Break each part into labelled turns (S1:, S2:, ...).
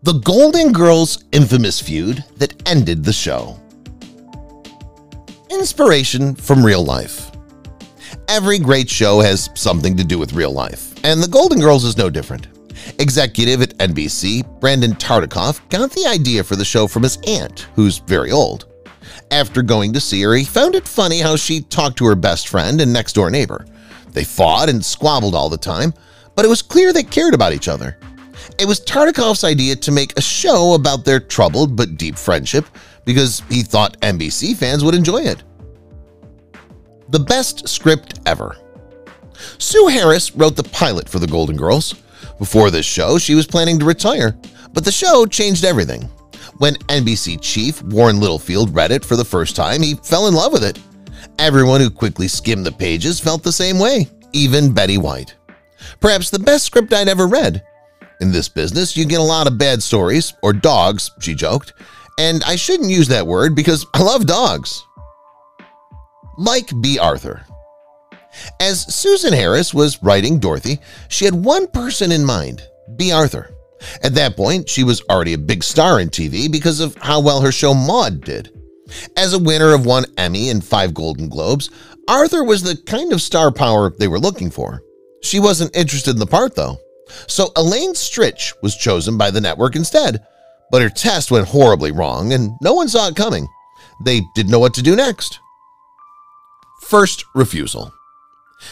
S1: The Golden Girls' infamous feud that ended the show. Inspiration from real life. Every great show has something to do with real life, and The Golden Girls is no different. Executive at NBC, Brandon Tartikoff, got the idea for the show from his aunt, who's very old. After going to see her, he found it funny how she talked to her best friend and next-door neighbor. They fought and squabbled all the time, but it was clear they cared about each other. It was Tartikoff's idea to make a show about their troubled but deep friendship because he thought NBC fans would enjoy it. The best script ever. Sue Harris wrote the pilot for The Golden Girls. Before this show, she was planning to retire, but the show changed everything. When NBC chief Warren Littlefield read it for the first time, he fell in love with it. Everyone who quickly skimmed the pages felt the same way, even Betty White. Perhaps the best script I'd ever read. In this business, you get a lot of bad stories, or dogs, she joked, and I shouldn't use that word because I love dogs. Like B. Arthur. As Susan Harris was writing Dorothy, she had one person in mind, B. Arthur. At that point, she was already a big star in TV because of how well her show Maude did. As a winner of 1 Emmy and 5 Golden Globes, Arthur was the kind of star power they were looking for. She wasn't interested in the part, though. So Elaine Stritch was chosen by the network instead, but her test went horribly wrong and no one saw it coming. They didn't know what to do next. First refusal.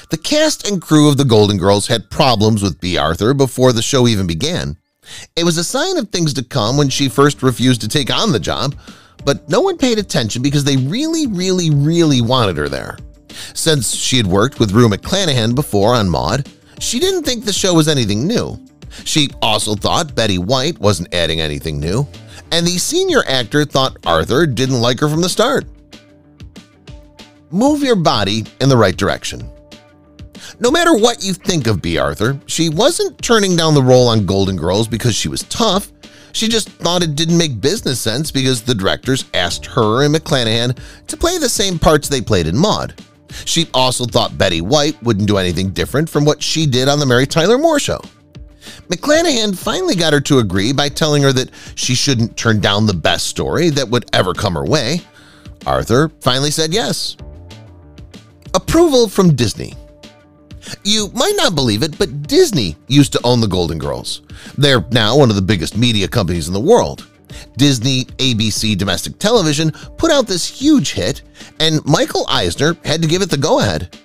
S1: The cast and crew of The Golden Girls had problems with B. Arthur before the show even began. It was a sign of things to come when she first refused to take on the job, but no one paid attention because they really wanted her there. Since she had worked with Rue McClanahan before on Maude, she didn't think the show was anything new. She also thought Betty White wasn't adding anything new, and the senior actor thought Arthur didn't like her from the start. Move your body in the right direction. No matter what you think of B. Arthur, she wasn't turning down the role on Golden Girls because she was tough. She just thought it didn't make business sense because the directors asked her and McClanahan to play the same parts they played in Maude. She also thought Betty White wouldn't do anything different from what she did on the Mary Tyler Moore Show. McClanahan finally got her to agree by telling her that she shouldn't turn down the best story that would ever come her way. Arthur finally said yes. Approval from Disney. You might not believe it, but Disney used to own the Golden Girls. They're now one of the biggest media companies in the world. Disney ABC Domestic Television put out this huge hit, and Michael Eisner had to give it the go-ahead.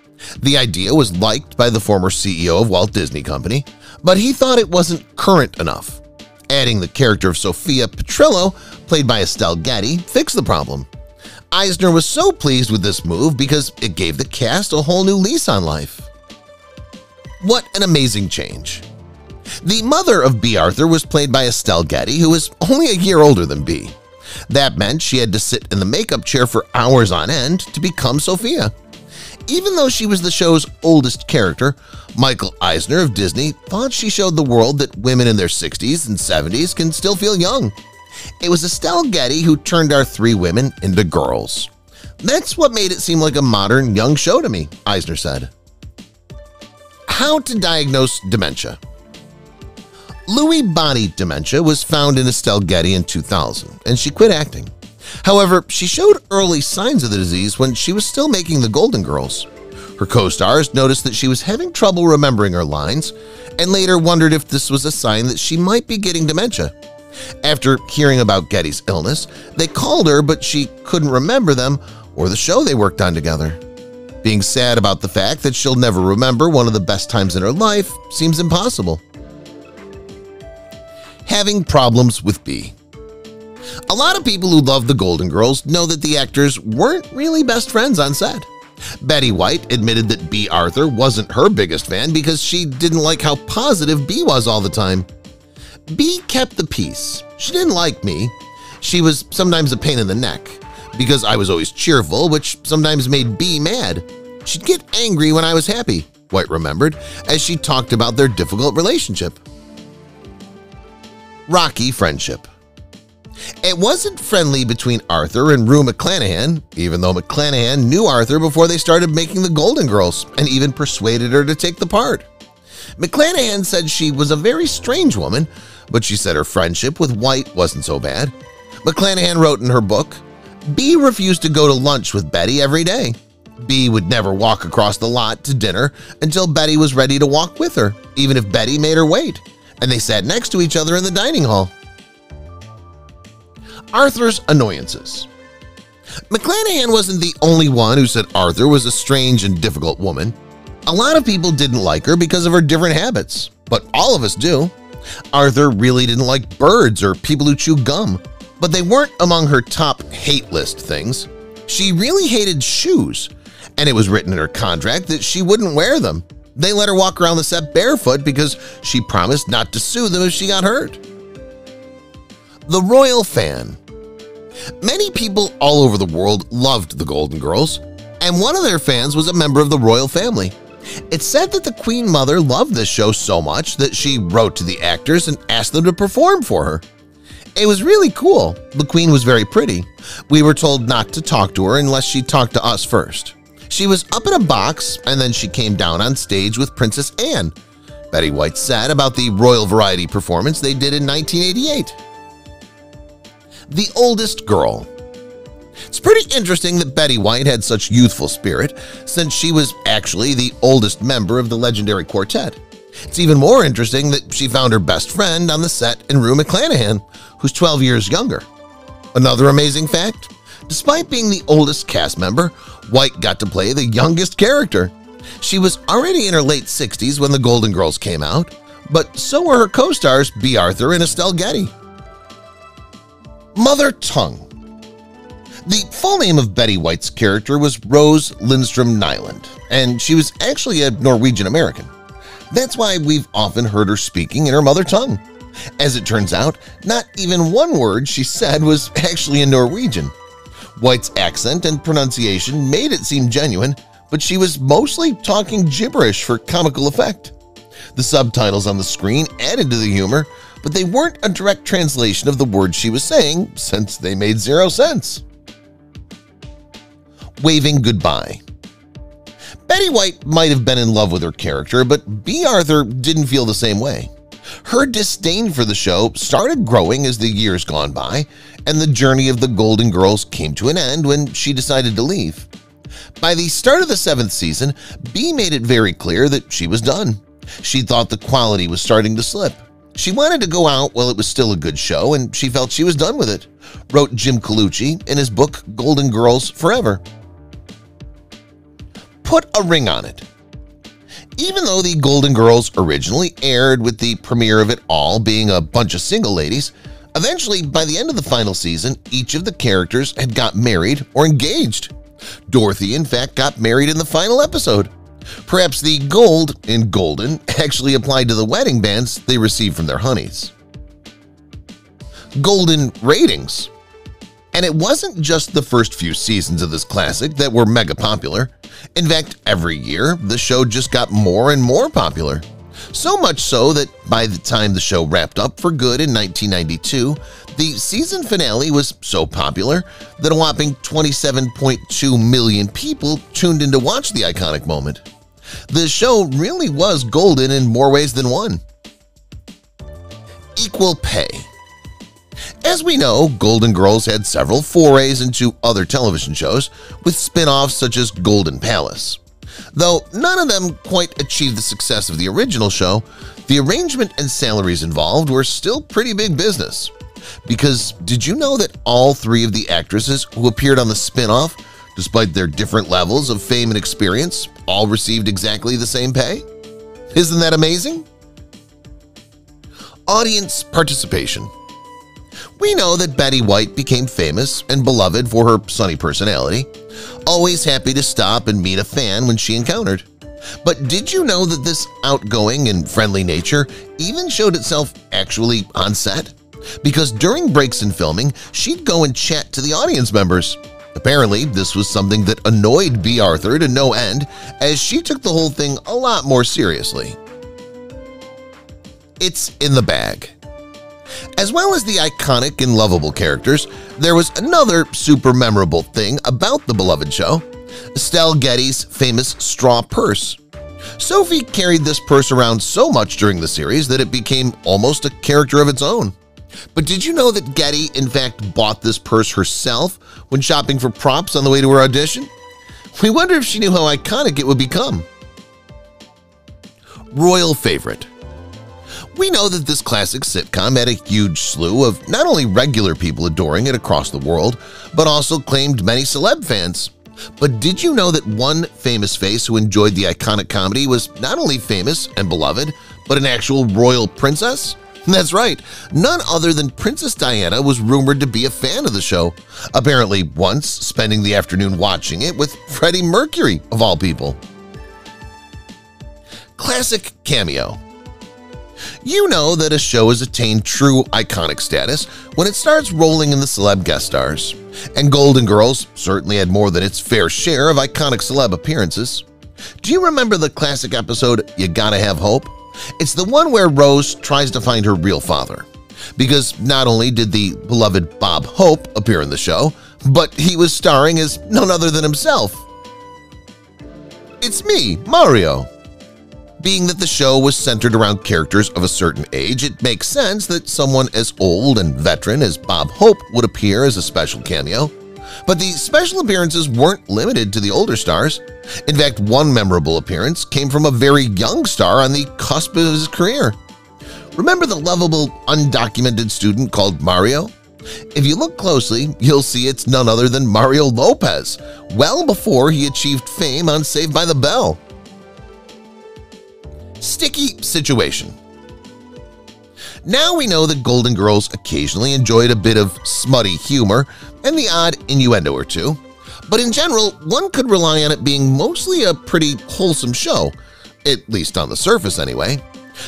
S1: The idea was liked by the former CEO of Walt Disney Company, but he thought it wasn't current enough. Adding the character of Sophia Petrillo, played by Estelle Getty, fixed the problem. Eisner was so pleased with this move because it gave the cast a whole new lease on life. What an amazing change. The mother of B. Arthur was played by Estelle Getty, who was only a year older than B. That meant she had to sit in the makeup chair for hours on end to become Sophia. Even though she was the show's oldest character, Michael Eisner of Disney thought she showed the world that women in their 60s and 70s can still feel young. It was Estelle Getty who turned our 3 women into girls. That's what made it seem like a modern, young show to me, Eisner said. How to diagnose dementia. Lewy body dementia was found in Estelle Getty in 2000, and she quit acting. However, she showed early signs of the disease when she was still making The Golden Girls. Her co-stars noticed that she was having trouble remembering her lines and later wondered if this was a sign that she might be getting dementia. After hearing about Getty's illness, they called her, but she couldn't remember them or the show they worked on together. Being sad about the fact that she'll never remember one of the best times in her life seems impossible. Having problems with B. A lot of people who love The Golden Girls know that the actors weren't really best friends on set. Betty White admitted that B. Arthur wasn't her biggest fan because she didn't like how positive B was all the time. B kept the peace. She didn't like me. She was sometimes a pain in the neck because I was always cheerful, which sometimes made B mad. She'd get angry when I was happy, White remembered, as she talked about their difficult relationship. Rocky friendship. It wasn't friendly between Arthur and Rue McClanahan, even though McClanahan knew Arthur before they started making The Golden Girls and even persuaded her to take the part. McClanahan said she was a very strange woman, but she said her friendship with White wasn't so bad. McClanahan wrote in her book, Bea refused to go to lunch with Betty every day. Bea would never walk across the lot to dinner until Betty was ready to walk with her, even if Betty made her wait, and they sat next to each other in the dining hall. Arthur's annoyances. McClanahan wasn't the only one who said Arthur was a strange and difficult woman. A lot of people didn't like her because of her different habits, but all of us do. Arthur really didn't like birds or people who chew gum, but they weren't among her top hate list things. She really hated shoes, and it was written in her contract that she wouldn't wear them. They let her walk around the set barefoot because she promised not to sue them if she got hurt. The Royal Fan. Many people all over the world loved the Golden Girls, and one of their fans was a member of the royal family. It's said that the Queen Mother loved this show so much that she wrote to the actors and asked them to perform for her. It was really cool. The Queen was very pretty. We were told not to talk to her unless she talked to us first. She was up in a box and then she came down on stage with Princess Anne. Betty White said about the Royal Variety performance they did in 1988. The Oldest Girl. It's pretty interesting that Betty White had such youthful spirit, since she was actually the oldest member of the legendary quartet. It's even more interesting that she found her best friend on the set in Rue McClanahan, who's 12 years younger. Another amazing fact, despite being the oldest cast member, White got to play the youngest character. She was already in her late 60s when the Golden Girls came out, but so were her co-stars Bea Arthur and Estelle Getty. Mother Tongue. The full name of Betty White's character was Rose Lindstrom Nyland, and she was actually a Norwegian American. That's why we've often heard her speaking in her mother tongue. As it turns out, not even one word she said was actually in Norwegian. White's accent and pronunciation made it seem genuine, but she was mostly talking gibberish for comical effect. The subtitles on the screen added to the humor, but they weren't a direct translation of the words she was saying, since they made zero sense. Waving goodbye. Betty White might have been in love with her character, but Bea Arthur didn't feel the same way. Her disdain for the show started growing as the years gone by, and the journey of the Golden Girls came to an end when she decided to leave. By the start of the 7th season, Bea made it very clear that she was done. She thought the quality was starting to slip. She wanted to go out while it was still a good show, and she felt she was done with it, wrote Jim Colucci in his book Golden Girls Forever. Put a ring on it. Even though the Golden Girls originally aired with the premiere of it all being a bunch of single ladies, eventually by the end of the final season, each of the characters had got married or engaged. Dorothy, in fact, got married in the final episode. Perhaps the gold in golden actually applied to the wedding bands they received from their honeys. Golden ratings. And it wasn't just the first few seasons of this classic that were mega popular. In fact, every year, the show just got more and more popular. So much so that by the time the show wrapped up for good in 1992, the season finale was so popular that a whopping 27.2 million people tuned in to watch the iconic moment. The show really was golden in more ways than one. Equal pay. As we know, Golden Girls had several forays into other television shows, with spin-offs such as Golden Palace. Though none of them quite achieved the success of the original show, the arrangement and salaries involved were still pretty big business. Because did you know that all 3 of the actresses who appeared on the spin-off, despite their different levels of fame and experience, all received exactly the same pay? Isn't that amazing? Audience participation. We know that Betty White became famous and beloved for her sunny personality, always happy to stop and meet a fan when she encountered. But did you know that this outgoing and friendly nature even showed itself actually on set? Because during breaks in filming, she'd go and chat to the audience members. Apparently, this was something that annoyed Bea Arthur to no end, as she took the whole thing a lot more seriously. It's in the bag. As well as the iconic and lovable characters, there was another super memorable thing about the beloved show: Estelle Getty's famous straw purse. Sophie carried this purse around so much during the series that it became almost a character of its own. But did you know that Getty in fact bought this purse herself when shopping for props on the way to her audition? We wonder if she knew how iconic it would become. Royal favorite. We know that this classic sitcom had a huge slew of not only regular people adoring it across the world, but also claimed many celeb fans. But did you know that one famous face who enjoyed the iconic comedy was not only famous and beloved, but an actual royal princess? That's right, none other than Princess Diana was rumored to be a fan of the show, apparently once spending the afternoon watching it with Freddie Mercury, of all people. Classic cameo. You know that a show has attained true iconic status when it starts rolling in the celeb guest stars, and Golden Girls certainly had more than its fair share of iconic celeb appearances. Do you remember the classic episode, You Gotta Have Hope? It's the one where Rose tries to find her real father, because not only did the beloved Bob Hope appear in the show, but he was starring as none other than himself. It's me, Mario. Being that the show was centered around characters of a certain age, it makes sense that someone as old and veteran as Bob Hope would appear as a special cameo. But the special appearances weren't limited to the older stars. In fact, one memorable appearance came from a very young star on the cusp of his career. Remember the lovable, undocumented student called Mario? If you look closely, you'll see it's none other than Mario Lopez, well before he achieved fame on Saved by the Bell. Sticky situation. Now we know that Golden Girls occasionally enjoyed a bit of smutty humor and the odd innuendo or two, but in general, one could rely on it being mostly a pretty wholesome show, at least on the surface anyway.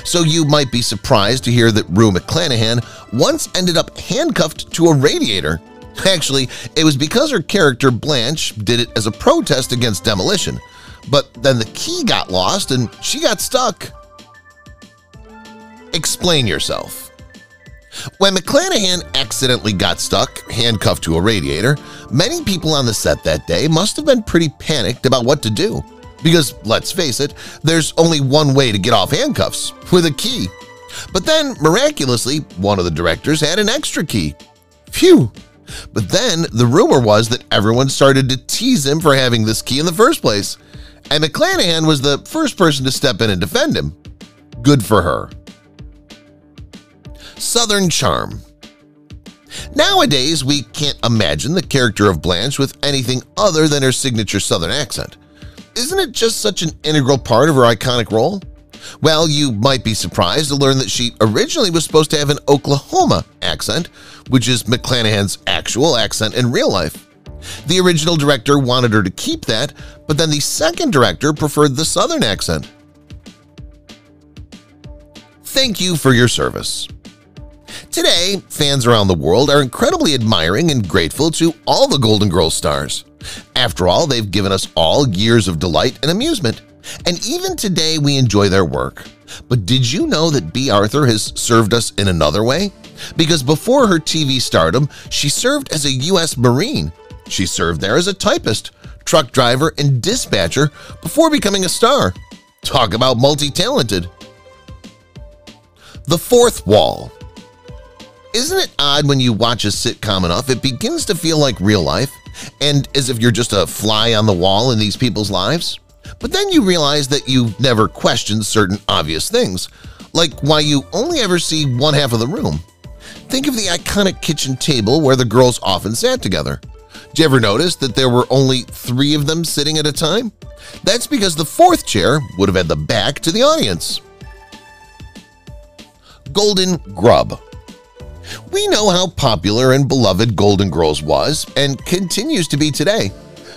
S1: So you might be surprised to hear that Rue McClanahan once ended up handcuffed to a radiator. Actually, it was because her character Blanche did it as a protest against demolition, but then the key got lost and she got stuck. Explain yourself. When McClanahan accidentally got stuck, handcuffed to a radiator, many people on the set that day must have been pretty panicked about what to do. Because, let's face it, there's only one way to get off handcuffs, with a key. But then, miraculously, one of the directors had an extra key. Phew! But then, the rumor was that everyone started to tease him for having this key in the first place. And McClanahan was the first person to step in and defend him. Good for her. Southern charm. Nowadays, we can't imagine the character of Blanche with anything other than her signature Southern accent. Isn't it just such an integral part of her iconic role? Well, you might be surprised to learn that she originally was supposed to have an Oklahoma accent, which is McClanahan's actual accent in real life. The original director wanted her to keep that, but then the second director preferred the Southern accent. Thank you for your service. Today, fans around the world are incredibly admiring and grateful to all the Golden Girls stars. After all, they've given us all years of delight and amusement, and even today we enjoy their work. But did you know that Bea Arthur has served us in another way? Because before her TV stardom, she served as a U.S. Marine. She served there as a typist, truck driver, and dispatcher before becoming a star. Talk about multi-talented. The fourth wall. Isn't it odd when you watch a sitcom enough, it begins to feel like real life, and as if you're just a fly on the wall in these people's lives? But then you realize that you've never questioned certain obvious things, like why you only ever see one half of the room. Think of the iconic kitchen table where the girls often sat together. Did you ever notice that there were only 3 of them sitting at a time? That's because the 4th chair would have had the back to the audience. Golden Grub. We know how popular and beloved Golden Girls was and continues to be today,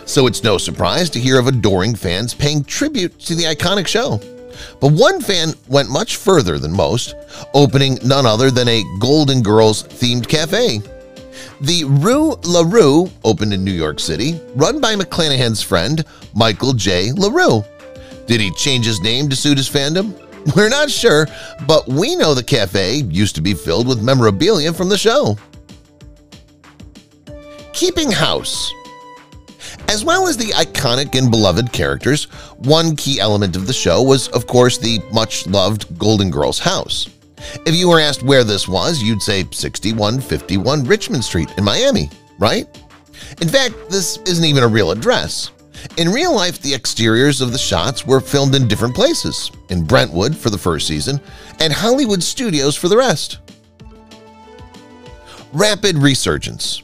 S1: so it's no surprise to hear of adoring fans paying tribute to the iconic show. But one fan went much further than most, opening none other than a Golden Girls themed cafe. The Rue La Rue opened in New York City, run by McClanahan's friend Michael J. LaRue. Did he change his name to suit his fandom? We're not sure, but we know the cafe used to be filled with memorabilia from the show. Keeping house. As well as the iconic and beloved characters, one key element of the show was, of course, the much-loved Golden Girls house. If you were asked where this was, you'd say 6151 Richmond Street in Miami, right? In fact, this isn't even a real address. In real life, the exteriors of the shots were filmed in different places, in Brentwood for the first season and Hollywood Studios for the rest. Rapid resurgence.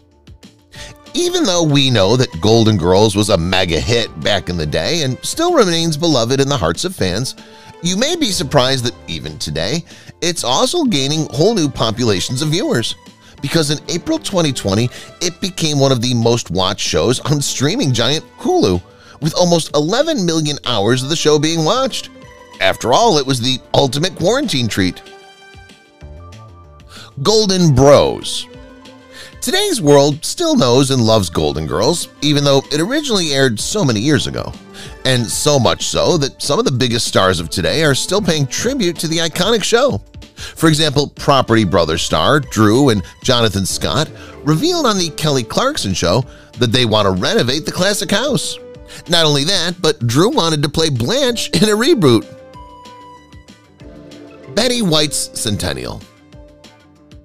S1: Even though we know that Golden Girls was a mega hit back in the day and still remains beloved in the hearts of fans, you may be surprised that even today, it's also gaining whole new populations of viewers. Because in April 2020, it became one of the most watched shows on streaming giant Hulu, with almost 11 million hours of the show being watched. After all, it was the ultimate quarantine treat. Golden Bros. Today's world still knows and loves Golden Girls, even though it originally aired so many years ago. And so much so that some of the biggest stars of today are still paying tribute to the iconic show. For example, Property Brothers star Drew and Jonathan Scott revealed on the Kelly Clarkson show that they want to renovate the classic house. Not only that, but Drew wanted to play Blanche in a reboot. Betty White's Centennial.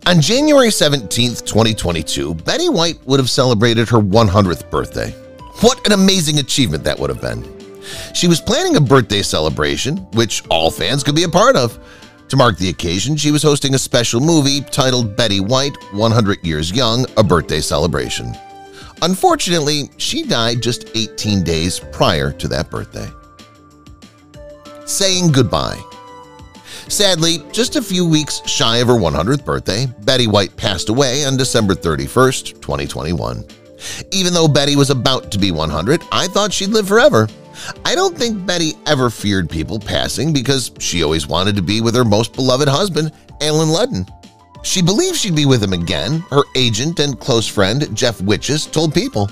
S1: On January 17, 2022, Betty White would have celebrated her 100th birthday. What an amazing achievement that would have been. She was planning a birthday celebration, which all fans could be a part of. To mark the occasion, she was hosting a special movie titled Betty White, 100 Years Young, A Birthday Celebration. Unfortunately, she died just 18 days prior to that birthday. Saying goodbye. Sadly, just a few weeks shy of her 100th birthday, Betty White passed away on December 31st, 2021. Even though Betty was about to be 100, I thought she'd live forever. I don't think Betty ever feared people passing because she always wanted to be with her most beloved husband, Alan Ludden. She believed she'd be with him again, her agent and close friend Jeff Witches told People.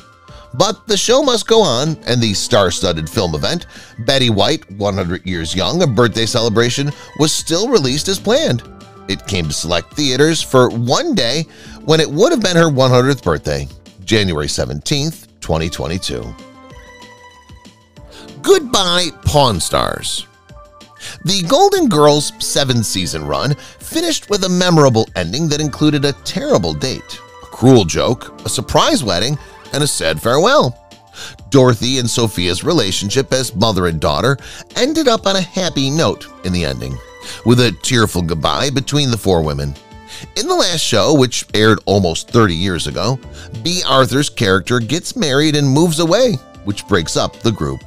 S1: But the show must go on, and the star-studded film event, Betty White, 100 Years Young, A Birthday Celebration, was still released as planned. It came to select theaters for one day when it would have been her 100th birthday, January 17th, 2022. Goodbye, Pawn Stars. The Golden Girls' 7-season run finished with a memorable ending that included a terrible date, a cruel joke, a surprise wedding, and a sad farewell. Dorothy and Sophia's relationship as mother and daughter ended up on a happy note in the ending, with a tearful goodbye between the four women. In the last show, which aired almost 30 years ago, B. Arthur's character gets married and moves away, which breaks up the group.